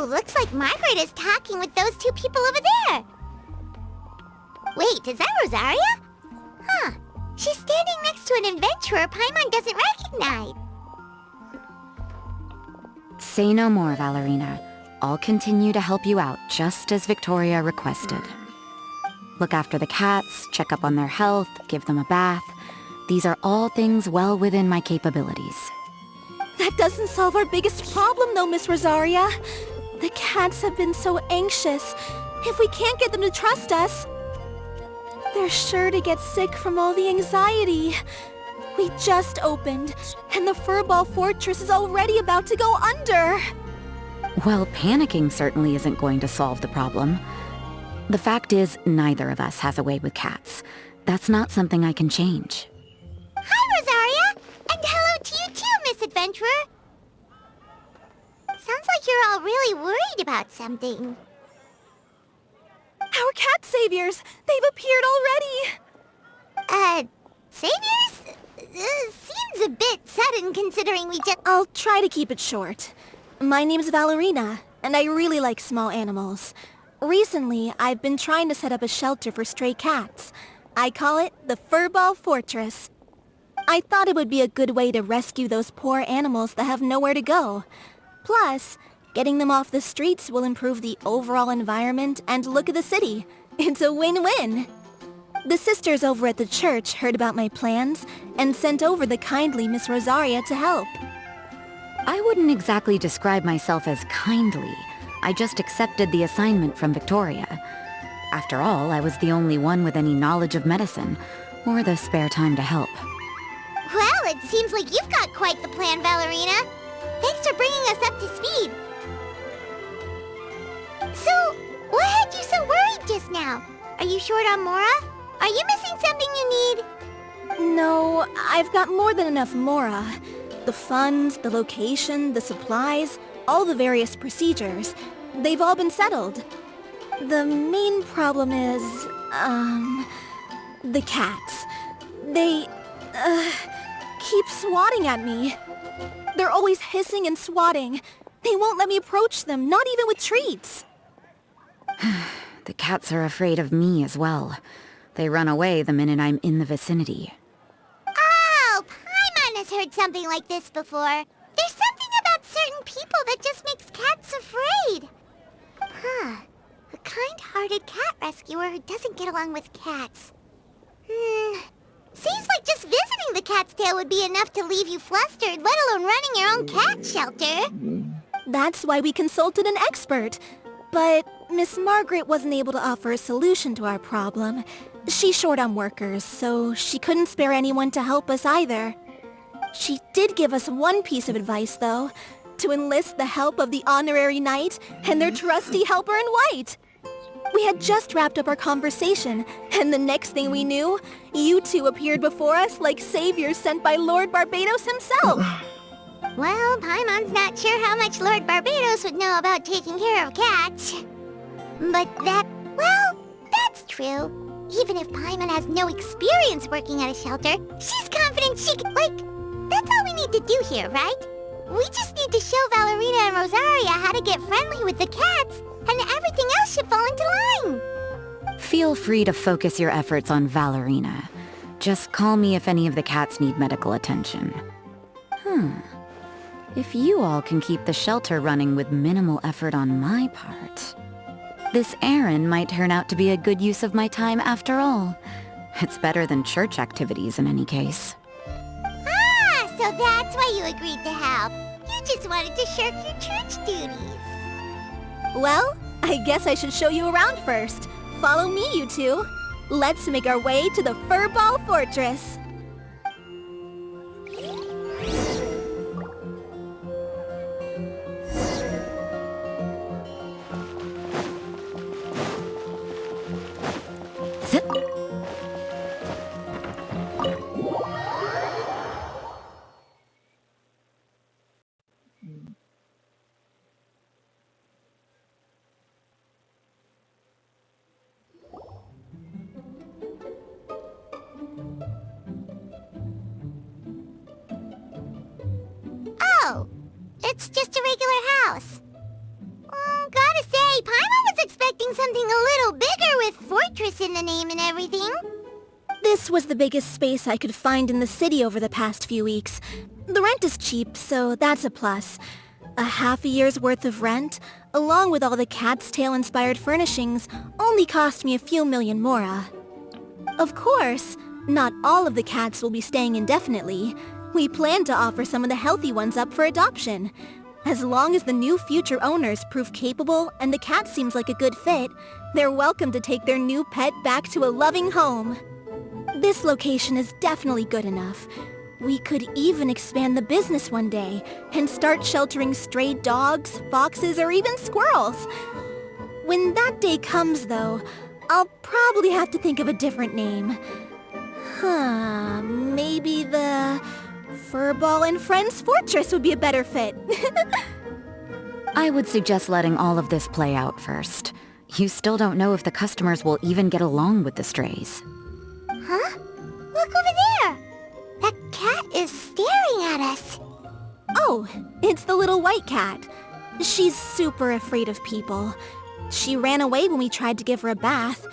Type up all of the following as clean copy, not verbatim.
looks like Margaret is talking with those two people over there. Wait, is that Rosaria? Huh. She's standing next to an adventurer Paimon doesn't recognize. Say no more, Valerina. I'll continue to help you out, just as Victoria requested. Look after the cats, check up on their health, give them a bath. These are all things well within my capabilities. That doesn't solve our biggest problem, though, Miss Rosaria. The cats have been so anxious. If we can't get them to trust us, they're sure to get sick from all the anxiety. We just opened, and the Furball Fortress is already about to go under. Well, panicking certainly isn't going to solve the problem. The fact is, neither of us has a way with cats. That's not something I can change. Hi, Rosaria! And hello to you too, Miss Adventurer! Sounds like you're all really worried about something. Our cat saviors! They've appeared already! Saviors? Seems a bit sudden considering we just— I'll try to keep it short. My name's Valerina, and I really like small animals. Recently, I've been trying to set up a shelter for stray cats. I call it the Furball Fortress. I thought it would be a good way to rescue those poor animals that have nowhere to go. Plus, getting them off the streets will improve the overall environment and look of the city. It's a win-win. The sisters over at the church heard about my plans and sent over the kindly Miss Rosaria to help. I wouldn't exactly describe myself as kindly. I just accepted the assignment from Victoria. After all, I was the only one with any knowledge of medicine, or the spare time to help. Well, it seems like you've got quite the plan, Valerina. Thanks for bringing us up to speed. So, what had you so worried just now? Are you short on Mora? Are you missing something you need? No, I've got more than enough Mora. The funds, the location, the supplies, all the various procedures. They've all been settled. The main problem is, the cats. They, keep swatting at me. They're always hissing and swatting. They won't let me approach them, not even with treats. The cats are afraid of me as well. They run away the minute I'm in the vicinity. Oh, Paimon has heard something like this before. There's something about certain people that just makes cats afraid. Huh. A kind-hearted cat rescuer who doesn't get along with cats. Seems like just visiting the cat's tail would be enough to leave you flustered, let alone running your own cat shelter. That's why we consulted an expert. But Miss Margaret wasn't able to offer a solution to our problem. She's short on workers, so she couldn't spare anyone to help us either. She did give us one piece of advice, though, to enlist the help of the Honorary Knight and their trusty helper in white. We had just wrapped up our conversation, and the next thing we knew, you two appeared before us like saviors sent by Lord Barbados himself. Well, Paimon's not sure how much Lord Barbados would know about taking care of cats. But that's true. Even if Paimon has no experience working at a shelter, she's confident she can, that's all we need to do here, right? We just need to show Valerina and Rosaria how to get friendly with the cats, and everything else should fall into line. Feel free to focus your efforts on Valerina. Just call me if any of the cats need medical attention. If you all can keep the shelter running with minimal effort on my part, this errand might turn out to be a good use of my time after all. It's better than church activities in any case. Ah, so that's why you agreed to help. You just wanted to shirk your church duties. Well, I guess I should show you around first. Follow me, you two. Let's make our way to the Furball Fortress. Zip. Oh, it's just a regular house. space in the name and everything. This was the biggest space I could find in the city over the past few weeks. The rent is cheap, so that's a plus. A half a year's worth of rent, along with all the Cat's Tail-inspired furnishings, only cost me a few million mora. Of course, not all of the cats will be staying indefinitely. We plan to offer some of the healthy ones up for adoption. As long as the new future owners prove capable and the cat seems like a good fit, they're welcome to take their new pet back to a loving home. This location is definitely good enough. We could even expand the business one day and start sheltering stray dogs, foxes, or even squirrels. When that day comes, though, I'll probably have to think of a different name. Maybe the Furball and Friends Fortress would be a better fit. I would suggest letting all of this play out first. You still don't know if the customers will even get along with the strays. Huh? Look over there! That cat is staring at us. Oh, it's the little white cat. She's super afraid of people. She ran away when we tried to give her a bath.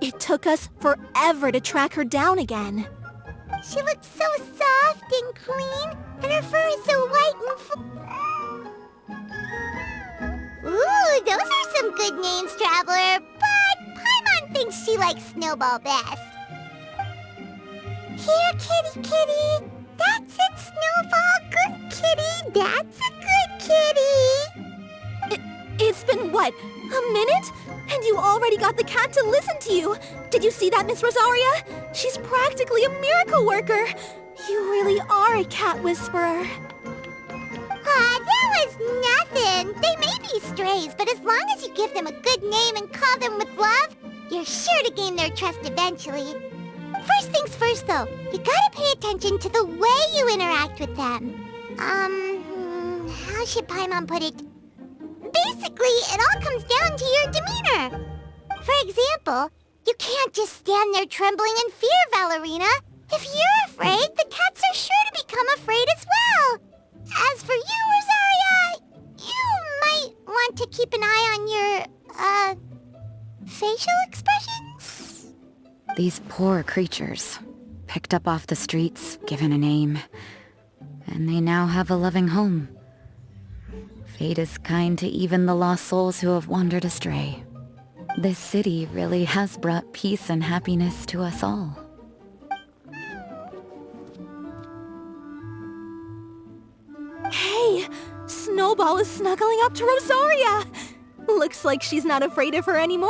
It took us forever to track her down again. She looks so soft and clean, and her fur is so white and Ooh, those are some good names, Traveler, but Paimon thinks she likes Snowball best. Here, kitty, kitty. That's it, Snowball. Good kitty. That's a good kitty. It's been, what, a minute? And you already got the cat to listen to you. Did you see that, Miss Rosaria? She's practically a miracle worker. You really are a cat whisperer. That was nothing. They may be strays, but as long as you give them a good name and call them with love, you're sure to gain their trust eventually. First things first, though, you gotta pay attention to the way you interact with them. How should Paimon put it? Basically, it all comes down to your demeanor. For example, you can't just stand there trembling in fear, Valerina. If you're afraid, the cats are sure to become afraid as well. As for you, Rosaria, you might want to keep an eye on your, facial expressions. These poor creatures, picked up off the streets, given a name, and they now have a loving home. Fate is kind to even the lost souls who have wandered astray. This city really has brought peace and happiness to us all. Hey, Snowball is snuggling up to Rosaria. Looks like she's not afraid of her anymore.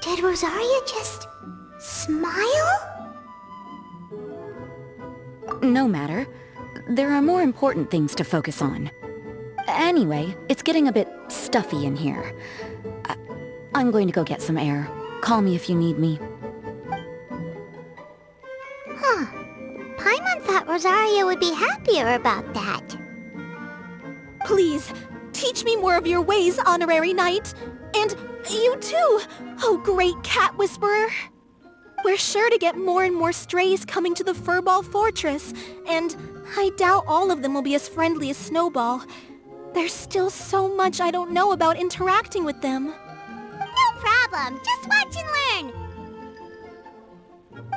Did Rosaria just smile? No matter. There are more important things to focus on. Anyway, it's getting a bit stuffy in here. I'm going to go get some air. Call me if you need me. Huh. Paimon thought Rosaria would be happier about that. Please, teach me more of your ways, Honorary Knight. And you too, oh great cat whisperer. We're sure to get more and more strays coming to the Furball Fortress, and I doubt all of them will be as friendly as Snowball. There's still so much I don't know about interacting with them. No problem. Just watch and learn.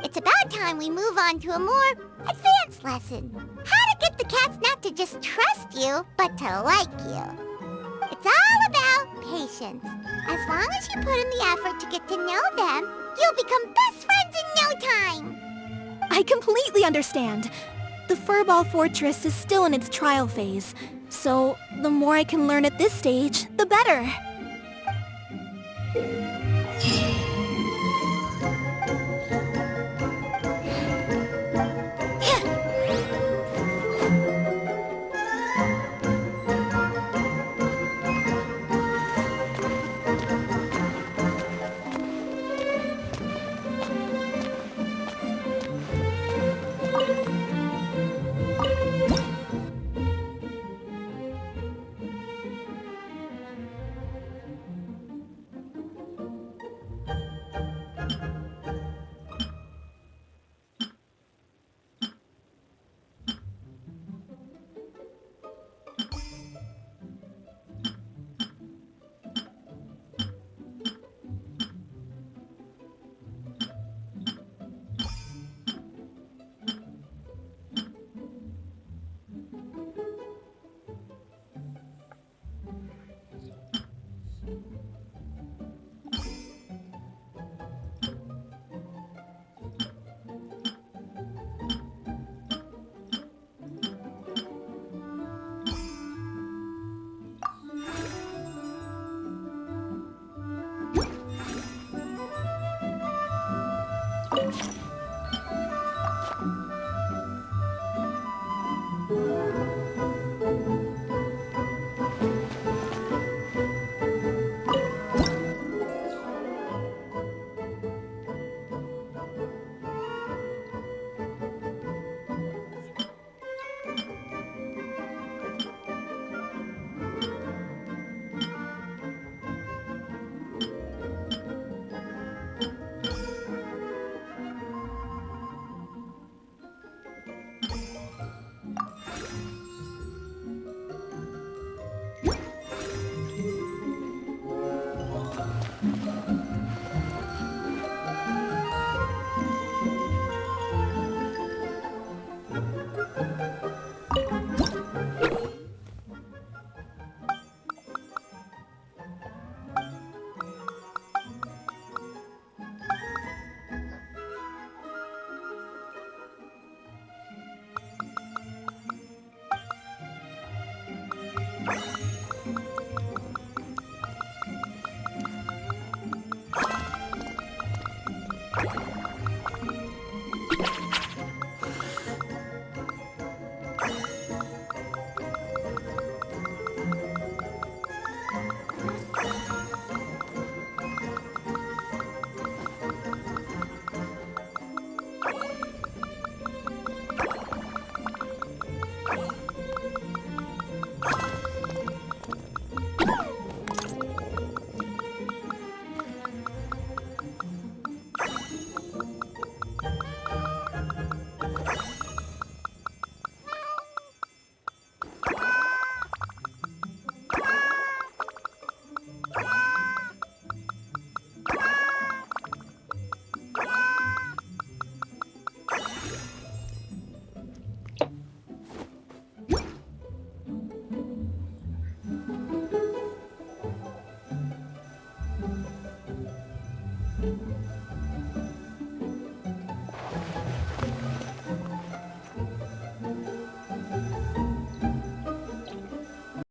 It's about time we move on to a more advanced lesson. How to get the cats not to just trust you, but to like you. It's all about patience. As long as you put in the effort to get to know them, you'll become best friends in no time. I completely understand. The Furball Fortress is still in its trial phase, so the more I can learn at this stage, the better.